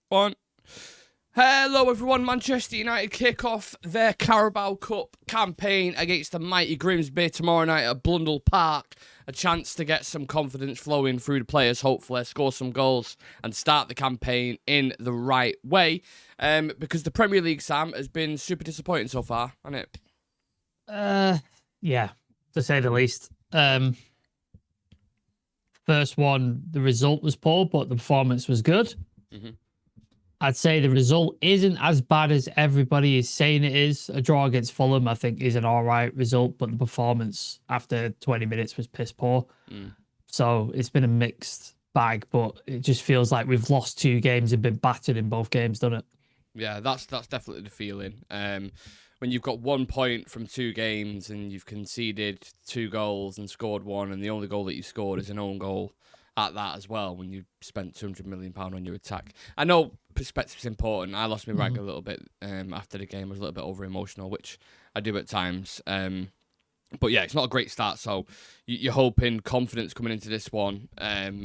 One. Hello everyone, Manchester United kick off their Carabao Cup campaign against the mighty Grimsby tomorrow night at Blundell Park. A chance to get some confidence flowing through the players, hopefully, score some goals and start the campaign in the right way. Because the Premier League, Sam, has been super disappointing so far, hasn't it? Yeah, to say the least. First one, the result was poor, but the performance was good. Mm-hmm. I'd say the result isn't as bad as everybody is saying it is. A draw against Fulham, I think, is an all right result, but the performance after 20 minutes was piss poor. So it's been a mixed bag, but it just feels like we've lost two games and been battered in both games, doesn't it? Yeah, that's definitely the feeling. When you've got 1 point from two games and you've conceded 2 goals and scored one, and the only goal that you scored is an own goal at that as well, when you spent £200 million on your attack. I know perspective's important. I lost my rag a little bit after the game. I was a little bit over-emotional, which I do at times. But yeah, it's not a great start, so you're hoping confidence coming into this one,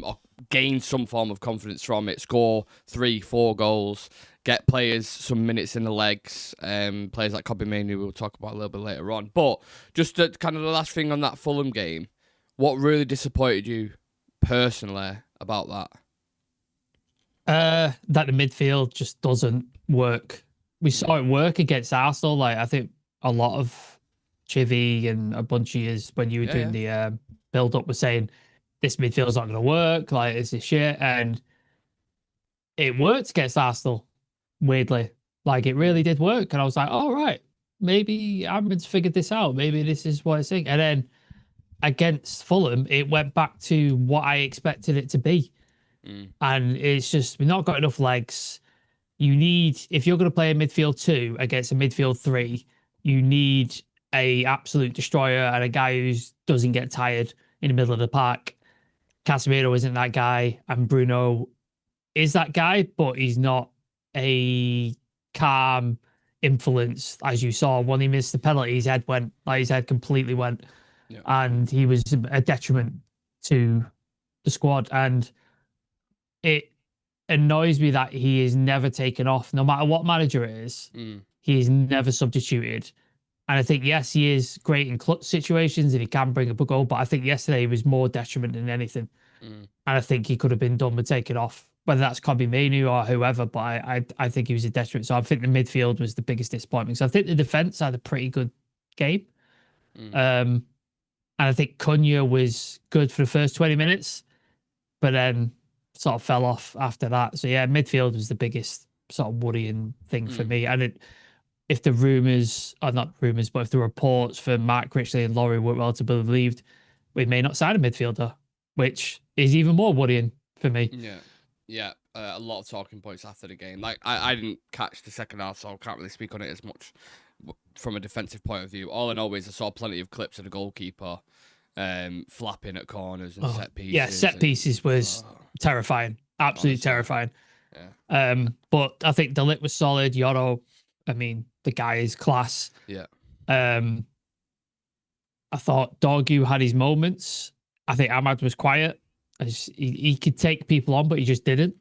or gain some form of confidence from it, score 3-4 goals, get players some minutes in the legs, players like Kobbie Mainoo we'll talk about a little bit later on. But just kind of the last thing on that Fulham game, what really disappointed you personally about that? That the midfield just doesn't work. We saw it work against Arsenal. Like, I think a lot of Chivy and a bunch of years when you were doing the build up were saying this midfield's not going to work. Like, it's this shit, and it worked against Arsenal. Weirdly, like it really did work, and I was like, "All right, maybe Amrin's figured this out. Maybe this is what it's saying." And then against Fulham, it went back to what I expected it to be. And it's just, we've not got enough legs. You need, if you're going to play a midfield 2 against a midfield 3, you need a absolute destroyer and a guy who doesn't get tired in the middle of the park. Casemiro isn't that guy, and Bruno is that guy, but he's not a calm influence. As you saw when he missed the penalty, his head completely went. Yeah. And he was a detriment to the squad. And it annoys me that he is never taken off, no matter what manager it is. He is never substituted. And I think, yes, he is great in clutch situations and he can bring up a goal, but I think yesterday he was more detriment than anything. And I think he could have been done with taking off, whether that's Kobbie Mainoo or whoever, but I think he was a detriment. So I think the midfield was the biggest disappointment. So I think the defence had a pretty good game. And I think Cunha was good for the first 20 minutes, but then sort of fell off after that. So yeah, midfield was the biggest sort of worrying thing for me. And if the rumours, or not rumours, but if the reports for Mark Critchley and Laurie were well to be believed, we may not sign a midfielder, which is even more worrying for me. Yeah. A lot of talking points after the game. Like I didn't catch the second half, so I can't really speak on it as much from a defensive point of view. All I know is I saw plenty of clips of the goalkeeper flapping at corners and set pieces. Yeah, set pieces was terrifying. Absolutely terrifying. Yeah. But I think De Ligt was solid. Yoro, I mean, the guy is class. Yeah. I thought Dorgu had his moments. I think Ahmad was quiet. He could take people on, but he just didn't.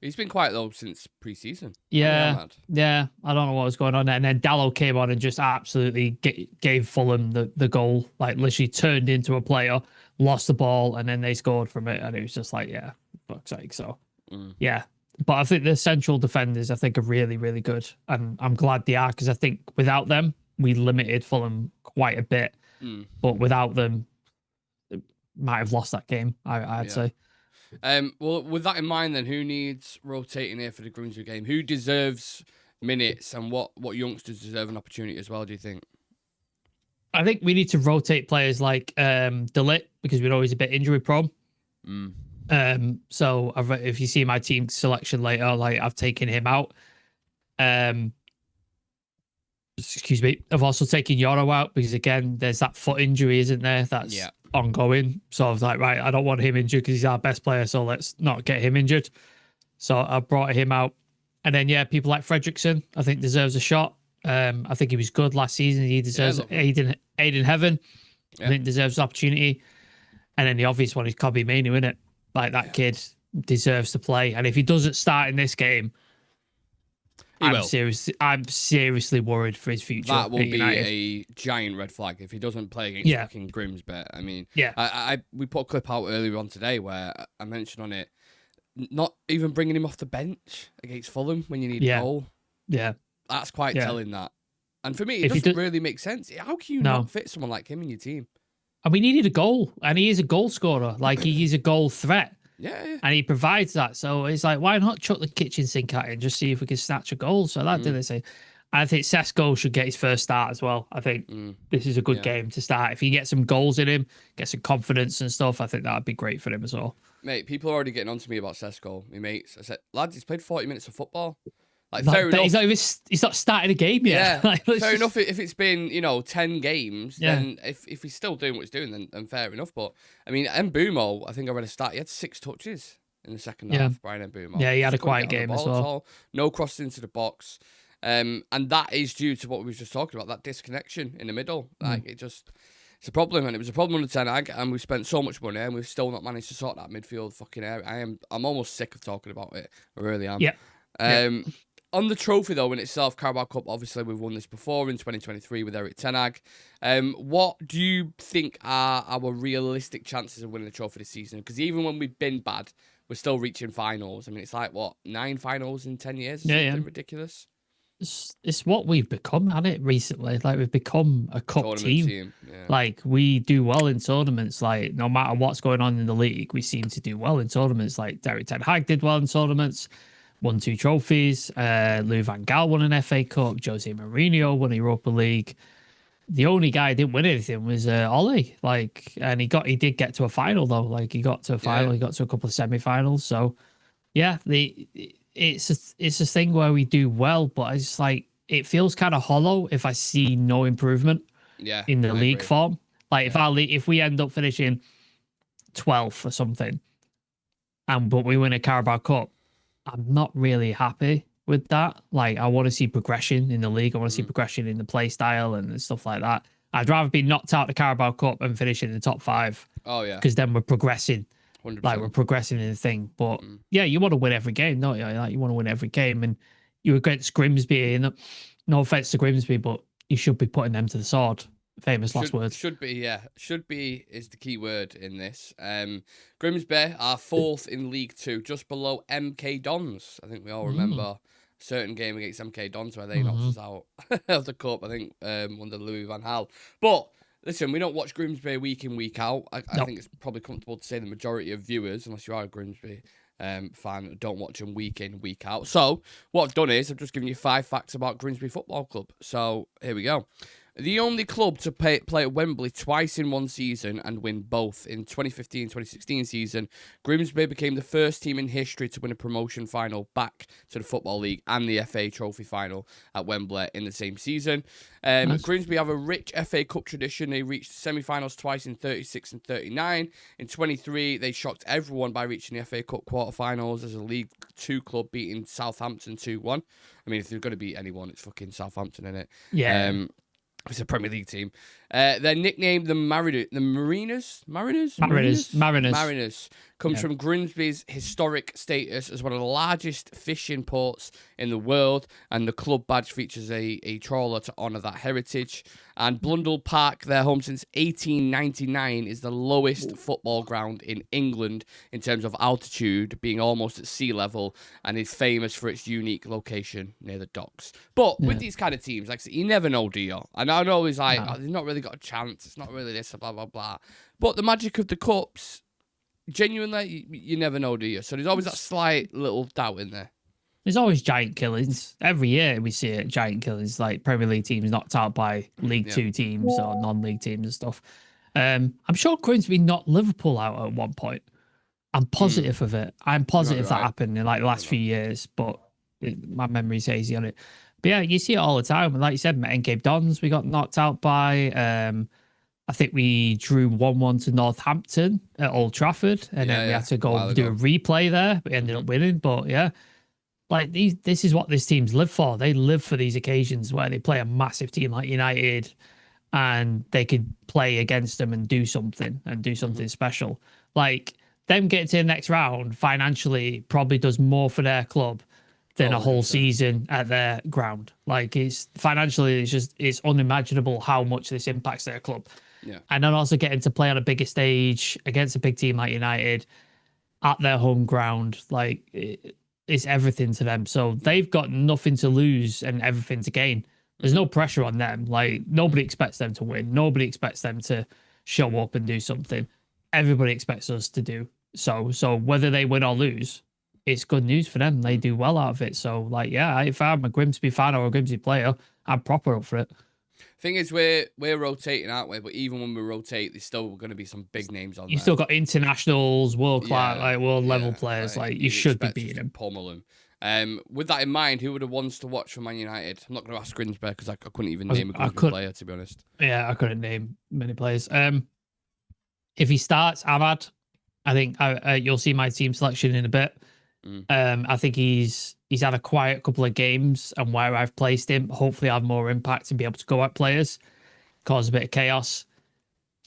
He's been quiet though since pre-season. Yeah. I don't know what was going on there. And then Dallo came on and just absolutely gave Fulham the goal. Like, literally turned into a player, lost the ball, and then they scored from it. And it was just like, yeah, fuck's sake. So, yeah. But I think the central defenders, I think, are really, really good. And I'm glad they are, because I think without them, we limited Fulham quite a bit. But without them, might have lost that game, I'd say. Well, with that in mind, then, who needs rotating here for the Grimsby game? Who deserves minutes, and what youngsters deserve an opportunity as well, do you think? I think we need to rotate players like De Ligt, because we know he's a bit injury prone. So if you see my team selection later, like, I've taken him out. Excuse me. I've also taken Yoro out because, again, there's that foot injury, isn't there? That's ongoing. So I was like, right, I don't want him injured because he's our best player, so let's not get him injured. So I brought him out. And then, yeah, people like Fredrickson, I think, deserves a shot. I think he was good last season. He deserves Aiden Heaven. I think deserves an opportunity. And then the obvious one is Kobbie Mainoo, isn't it? Like, that kid deserves to play. And if he doesn't start in this game, He will. I'm seriously worried for his future. That will at be United. a giant red flag if he doesn't play against Yeah. fucking Grimsby. I mean, Yeah. we put a clip out earlier on today where I mentioned on it, not even bringing him off the bench against Fulham when you need a goal. Yeah. That's quite telling that. And for me, it If doesn't really make sense. How can you No. not fit someone like him in your team? And we needed a goal, and he is a goal scorer. Like, he is a goal threat. Yeah. And he provides that. So it's like, why not chuck the kitchen sink at it and just see if we can snatch a goal? So that did they say. I think Sesko should get his first start as well. I think this is a good game to start. If he gets some goals in him, get some confidence and stuff, I think that would be great for him as well. Mate, people are already getting on to me about Sesko, my mates. I said, lads, he's played 40 minutes of football. Like, fair enough. He's not started a game yet. Yeah, fair enough. If it's been 10 games, then if he's still doing what he's doing, then fair enough. But I mean, Mbumo, I think I read a stat. He had 6 touches in the second half. Brian Mbumo. Yeah, he had a quiet game as well. No crosses into the box, and that is due to what we were just talking about, that disconnection in the middle. Like it's a problem, and it was a problem under Ten Hag, and we've spent so much money, and we've still not managed to sort that midfield fucking area. I'm almost sick of talking about it. I really am. Yeah. On the trophy, though, in itself, Carabao Cup, obviously, we've won this before in 2023 with Eric Ten Hag. What do you think are our realistic chances of winning the trophy this season? Because even when we've been bad, we're still reaching finals. I mean, it's like, 9 finals in 10 years? Something ridiculous. It's what we've become, hasn't it, recently? Like, we've become a cup team. Yeah. Like, we do well in tournaments. Like, no matter what's going on in the league, we seem to do well in tournaments. Like, Derek Ten Hag did well in tournaments. Won 2 trophies. Lou Van Gaal won an FA Cup. Jose Mourinho won a Europa League. The only guy who didn't win anything was Ollie. Like, and he did get to a final though. Like, he got to a final. He got to a couple of semi-finals. So, yeah, it's a thing where we do well, but it's like it feels kind of hollow if I see no improvement. In the league form. Like, if we end up finishing 12th or something, but we win a Carabao Cup, I'm not really happy with that. Like, I want to see progression in the league. I want to see progression in the play style and stuff like that. I'd rather be knocked out the Carabao Cup and finish in the top 5. Oh, yeah. Because then we're progressing. 100%. Like, we're progressing in the thing. But, yeah, you want to win every game, don't you? Like, you want to win every game. And you're against Grimsby. And no offense to Grimsby, but you should be putting them to the sword. Famous last words. Should be, yeah. Should be is the key word in this. Grimsby are 4th in League 2, just below MK Dons. I think we all remember a certain game against MK Dons where they knocked us out of the cup, I think, under Louis Van Gaal. But listen, we don't watch Grimsby week in, week out. I think it's probably comfortable to say the majority of viewers, unless you are a Grimsby fan, don't watch them week in, week out. So what I've done is I've just given you 5 facts about Grimsby Football Club. So here we go. The only club to play at Wembley twice in one season and win both. In 2015-2016 season, Grimsby became the first team in history to win a promotion final back to the Football League and the FA Trophy final at Wembley in the same season. Nice. Grimsby have a rich FA Cup tradition. They reached semi-finals twice in 36 and 39. In 23, they shocked everyone by reaching the FA Cup quarter-finals as a League 2 club, beating Southampton 2-1. I mean, if they're going to beat anyone, it's fucking Southampton, innit? Yeah. It's a Premier League team. They're nicknamed the Mariners comes from Grimsby's historic status as one of the largest fishing ports in the world, and the club badge features a trawler to honour that heritage. And Blundell Park, their home since 1899, is the lowest football ground in England in terms of altitude, being almost at sea level, and is famous for its unique location near the docks. But with these kind of teams, like I said, you never know, do you? And I know it's like, they've not really got a chance. It's not really this, blah, blah, blah. But the magic of the cups, genuinely, you never know, do you? So there's always that slight little doubt in there. There's always giant killings. Every year we see it, giant killings, like Premier League teams knocked out by League 2 teams or non-league teams and stuff. I'm sure Grimsby knocked Liverpool out at one point. I'm positive of it. I'm positive that happened in like the last few years, but my memory's hazy on it. But yeah, you see it all the time. Like you said, MK Dons, we got knocked out by. I think we drew 1-1 to Northampton at Old Trafford, and then we had to go do a replay there. We ended up winning, but yeah. Like, this is what these teams live for. They live for these occasions where they play a massive team like United and they could play against them and do something special. Like, them getting to the next round financially probably does more for their club than Oh, a whole 100%. season at their ground. Like it's financially, it's unimaginable how much this impacts their club. Yeah. And then also getting to play on a bigger stage against a big team like United at their home ground, like it's everything to them. So they've got nothing to lose and everything to gain. There's no pressure on them. Like nobody expects them to win. Nobody expects them to show up and do something. Everybody expects us to do so. So whether they win or lose, it's good news for them. They do well out of it. So like, yeah, if I'm a Grimsby fan or a Grimsby player, I'm proper up for it. Thing is, we're rotating, aren't we? But even when we rotate, there's still going to be some big names on You've there. still got internationals, world class, Yeah, like world level yeah. players. Like you you'd should be expect us beating to them. pummel them. With that in mind, who are the ones to watch for Man United? I'm not going to ask Grimsby because I couldn't even name a Grimsby player, to be honest. Yeah, I couldn't name many players. If he starts Ahmad, I think you'll see my team selection in a bit. I think he's had a quiet couple of games, and where I've placed him, hopefully, have more impact and be able to go at players, cause a bit of chaos.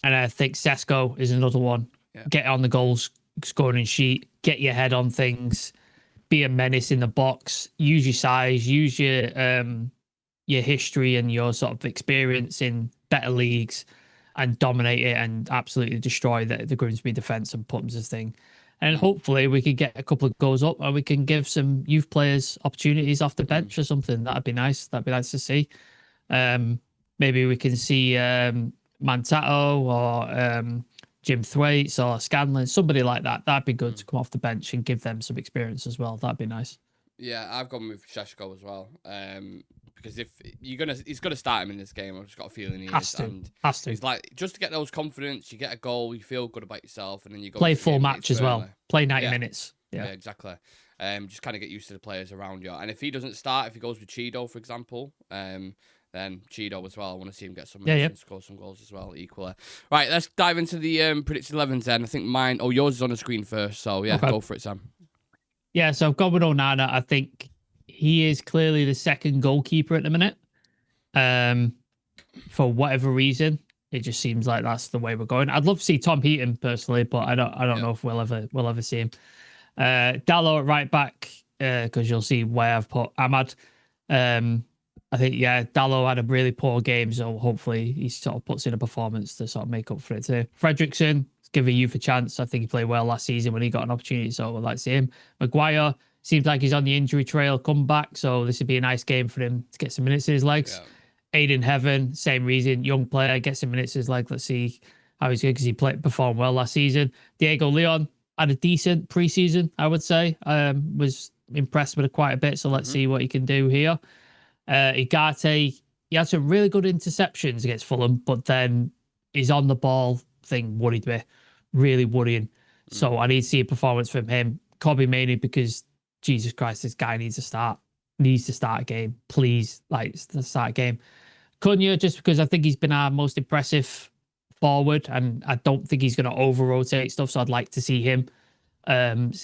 And I think Sesko is another one. Yeah. Get on the goals scoring sheet, get your head on things, be a menace in the box, use your size, use your history and your sort of experience in better leagues and dominate it and absolutely destroy the Grimsby defence and put them to thing. And hopefully we could get a couple of goals up and we can give some youth players opportunities off the bench or something. That'd be nice. That'd be nice to see. Maybe we can see Mantato or Jim Thwaites or Scanlon, somebody like that. That'd be good to come off the bench and give them some experience as well. That'd be nice. Yeah, I've gone with Sesko as well. Because if he's gonna start him in this game. I've just got a feeling he has is. to. And Has to. He's like just to get those confidence. You get a goal, you feel good about yourself, and then you go Play full match as well. Play 90 minutes. Yeah, exactly. Just kind of get used to the players around you. And if he doesn't start, if he goes with Cheeto, for example, then Cheeto as well. I want to see him get some minutes and score some goals as well, equally. Right, let's dive into the predicted 11s then. I think mine. Oh, yours is on the screen first, so yeah, go for it, Sam. Yeah, so I've gone with Onana. I think he is clearly the second goalkeeper at the minute. For whatever reason, it just seems like that's the way we're going. I'd love to see Tom Heaton personally, but I don't know if we'll ever see him. Dallo at right back, because you'll see where I've put Ahmad. I think Dallo had a really poor game, so hopefully he sort of puts in a performance to sort of make up for it too. Fredrickson, give a youth a chance. I think he played well last season when he got an opportunity, so I'd like to see him. Maguire seems like he's on the injury trail, come back, so this would be a nice game for him to get some minutes in his legs. Aiden Heaven, same reason, young player, get some minutes in his legs. Let's see how he's good because he performed well last season. Diego Leon had a decent preseason, I would say. Was impressed with it quite a bit, so let's see what he can do here. Igate, he had some really good interceptions against Fulham, but then his on the ball thing worried me, really worrying. So I need to see a performance from him. Kobe mainly because Jesus Christ, this guy needs to start a game, please, like start a game. Cunha, just because I think he's been our most impressive forward, and I don't think he's going to over rotate stuff, so I'd like to see him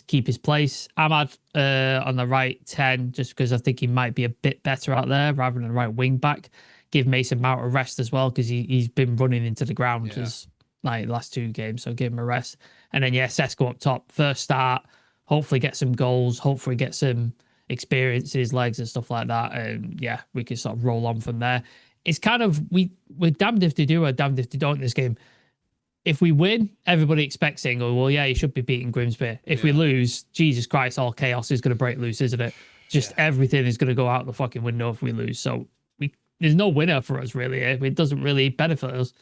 keep his place. Ahmad on the right 10, just because I think he might be a bit better out there rather than right wing back. Give Mason Mount a rest as well because he's been running into the ground as like the last two games, so give him a rest. And then Sesko up top, first start, hopefully get some goals, hopefully get some experience in his legs and stuff like that, and we can sort of roll on from there. It's kind of we're damned if they do or damned if they don't in this game. If we win, everybody expects saying, "Oh, well, yeah, he should be beating Grimsby." If we lose, Jesus Christ, all chaos is going to break loose, isn't it? Just everything is going to go out the fucking window if we lose. So there's no winner for us, really. It doesn't really benefit us.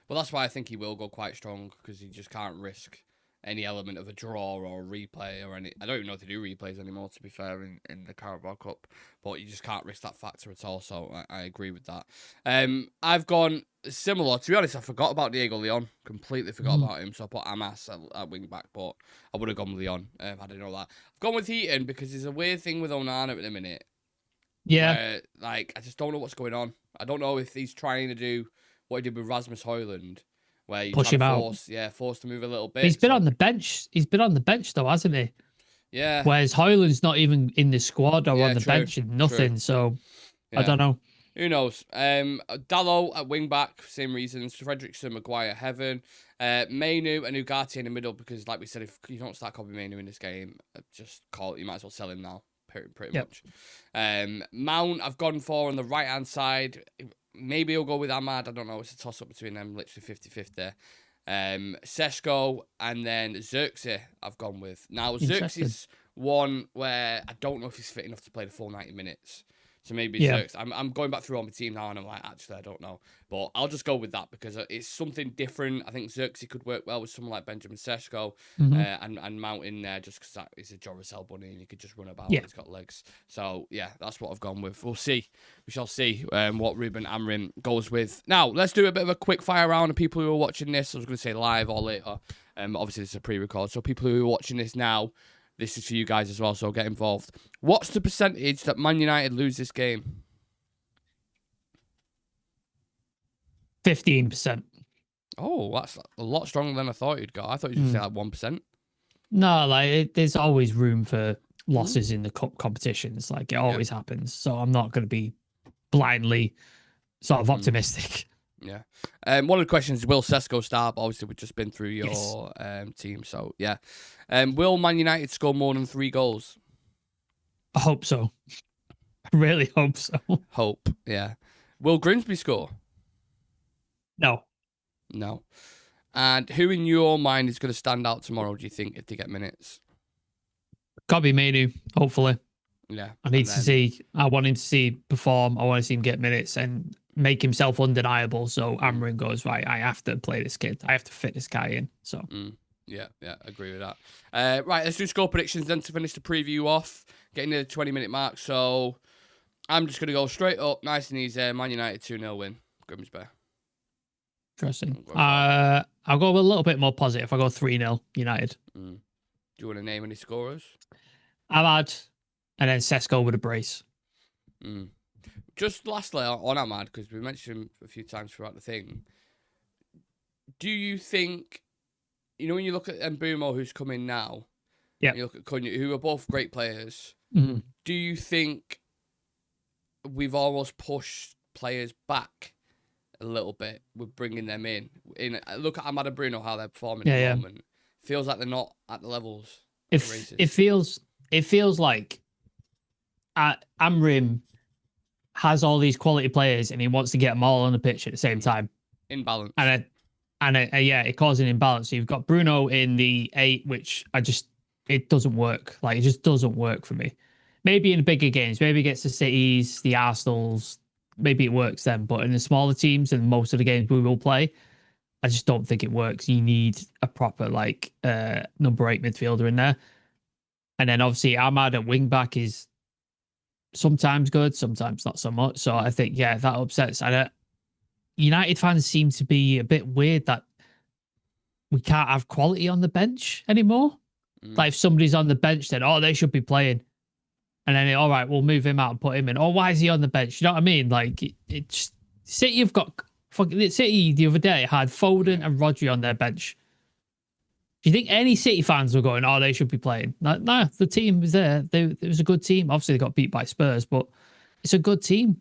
Well, that's why I think he will go quite strong, because he just can't risk any element of a draw or a replay or any. I don't even know if they do replays anymore, to be fair, in the Carabao Cup. But you just can't risk that factor at all. So I agree with that. I've gone similar. To be honest, I forgot about Diego Leon. Completely forgot about him. So I put Amas at wing back, but I would have gone with Leon if I didn't know that. I've gone with Heaton because there's a weird thing with Onana at the minute. Yeah. Where, like, I just don't know what's going on. I don't know if he's trying to do what he did with Rasmus Højlund, where you push him out. Forced to move a little bit. He's been on the bench. He's been on the bench though, hasn't he? Yeah. Whereas Højlund's not even in the squad or on the true, bench and nothing. True. So I don't know. Who knows? Dallo at wing back, same reasons. Fredrickson, Maguire, Heaven, Mainu and Ugarte in the middle, because like we said, if you don't start Kobe Mainu in this game, just you might as well sell him now. pretty Yep. much. Mount, I've gone for on the right-hand side. Maybe he'll go with Ahmad. I don't know. It's a toss-up between them, literally 50-50. Sesko and then Xerxes I've gone with. Now, Xerxes is one where I don't know if he's fit enough to play the full 90 minutes. So maybe Xerxes. I'm going back through on my team now, and I'm like, actually, I don't know. But I'll just go with that because it's something different. I think Xerxes could work well with someone like Benjamin Sesko and Mount in there just because that is a Duracell bunny and he could just run about. He's got legs. So, yeah, that's what I've gone with. We'll see. We shall see what Ruben Amorim goes with. Now, let's do a bit of a quick fire round of people who are watching this. I was going to say live or later. Obviously, this is a pre-record. So people who are watching this now, this is for you guys as well, so get involved. What's the percentage that Man United lose this game? 15%. Oh, that's a lot stronger than I thought you'd go. I thought you'd say like 1%. No, like there's always room for losses in the cup competitions. Like it always happens. So I'm not going to be blindly sort of optimistic. Yeah. One of the questions is, will Sesko start? Obviously, we've just been through your team. So, yeah. Will Man United score more than 3 goals? I hope so. I really hope so. Hope, yeah. Will Grimsby score? No. No. And who in your mind is going to stand out tomorrow, do you think, if they get minutes? Got to be Manu, hopefully. Yeah. I want him to see perform. I want to see him get minutes and make himself undeniable. So Amorim goes, right, I have to play this kid. I have to fit this guy in. So yeah, agree with that. Right, let's do score predictions then to finish the preview off. Getting to the 20-minute mark. So I'm just going to go straight up, nice and easy. Man United 2-0 win. Grimsby. Interesting. I'll go a little bit more positive. I'll go 3-0 United. Do you want to name any scorers? Ahmad and then Sesko with a brace. Just lastly on Ahmad, because we mentioned him a few times throughout the thing. Do you think, when you look at Mbumo, who's coming now, you look at Cunha, who are both great players, do you think we've almost pushed players back a little bit with bringing them in? Look at Ahmad and Bruno, how they're performing at the moment. Feels like they're not at the levels. It feels like Amorim has all these quality players and he wants to get them all on the pitch at the same time. Imbalance. It causes an imbalance. So you've got Bruno in the 8, which it doesn't work. Like, it just doesn't work for me. Maybe in bigger games, maybe against the Cities, the Arsenals, maybe it works then. But in the smaller teams and most of the games we will play, I just don't think it works. You need a proper number 8 midfielder in there. And then obviously Ahmad at wing back is sometimes good, sometimes not so much. So I think, that upsets. United fans seem to be a bit weird that we can't have quality on the bench anymore. Like if somebody's on the bench, then, they should be playing. And then, all right, we'll move him out and put him in. Oh, why is he on the bench? You know what I mean? Like, it's City have got... City the other day had Foden and Rodri on their bench. Do you think any City fans were going, they should be playing? No, the team was there. It was a good team. Obviously, they got beat by Spurs, but it's a good team.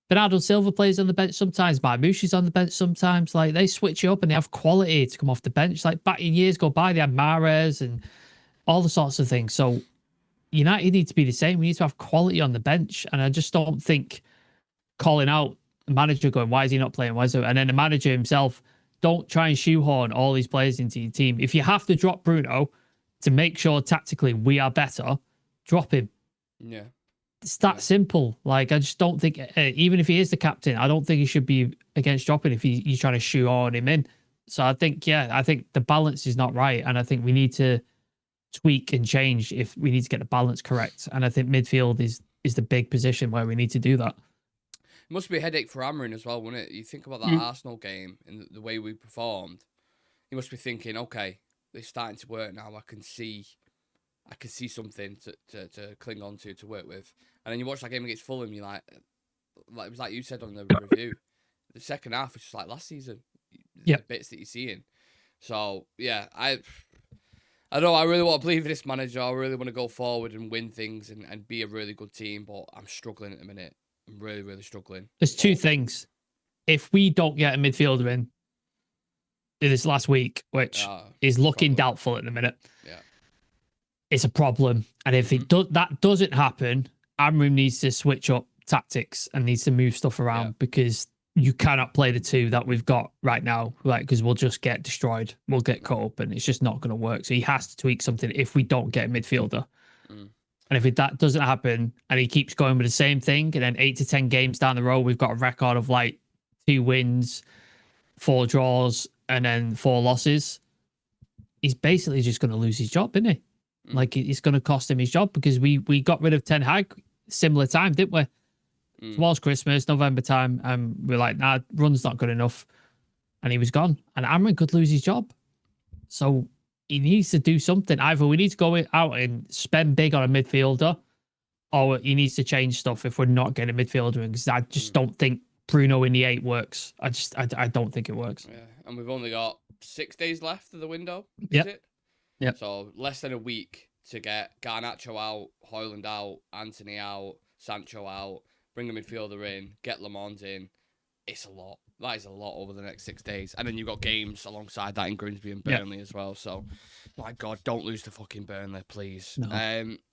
Bernardo Silva plays on the bench sometimes. Marmoush's on the bench sometimes. Like, they switch up and they have quality to come off the bench. Like, back in years go by, they had Mahrez and all the sorts of things. So, United need to be the same. We need to have quality on the bench. And I just don't think calling out the manager going, why is he not playing? And then the manager himself, don't try and shoehorn all these players into your team. If you have to drop Bruno to make sure tactically we are better, drop him. Yeah. It's that simple. Like, I just don't think, even if he is the captain, I don't think he should be against dropping if he's trying to shoehorn him in. So I think the balance is not right. And I think we need to tweak and change if we need to get the balance correct. And I think midfield is the big position where we need to do that. It must be a headache for Amorim as well, wouldn't it? You think about that Arsenal game and the way we performed. He must be thinking, okay, they're starting to work now. I can see something to cling on to work with. And then you watch that game against Fulham, you're like it was like you said on the review. The second half was just like last season. The bits that you're seeing. So yeah, I know I really want to believe in this manager. I really want to go forward and win things and be a really good team, but I'm struggling at the minute. I'm really, really struggling. There's two things. If we don't get a midfielder in this last week, which is looking doubtful at the minute, it's a problem. And if that doesn't happen, Amram needs to switch up tactics and needs to move stuff around because you cannot play the two that we've got right now, like, because we'll just get destroyed. We'll get caught up and it's just not going to work. So he has to tweak something if we don't get a midfielder. And if that doesn't happen and he keeps going with the same thing, and then 8 to 10 games down the road, we've got a record of like 2 wins, 4 draws, and then 4 losses, he's basically just going to lose his job, isn't he? Like, it's going to cost him his job because we got rid of Ten Hag similar time, didn't we? Towards Christmas, November time, and we're like, nah, run's not good enough. And he was gone. And Amrin could lose his job. So he needs to do something. Either we need to go out and spend big on a midfielder, or he needs to change stuff if we're not getting a midfielder. Because I just don't think Bruno in the 8 works. I don't think it works. Yeah, and we've only got 6 days left of the window. Yep. Is it? Yep. So less than a week to get Garnacho out, Højlund out, Anthony out, Sancho out, bring a midfielder in, get Lamont in. It's a lot. That is a lot over the next 6 days. And then you've got games alongside that in Grimsby and Burnley as well. So, my God, don't lose to fucking Burnley, please. No.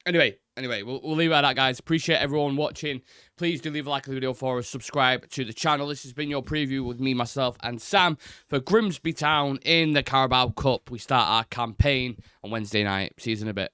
Anyway, we'll leave it at that, guys. Appreciate everyone watching. Please do leave a like on the video for us. Subscribe to the channel. This has been your preview with me, myself, and Sam for Grimsby Town in the Carabao Cup. We start our campaign on Wednesday night. See you in a bit.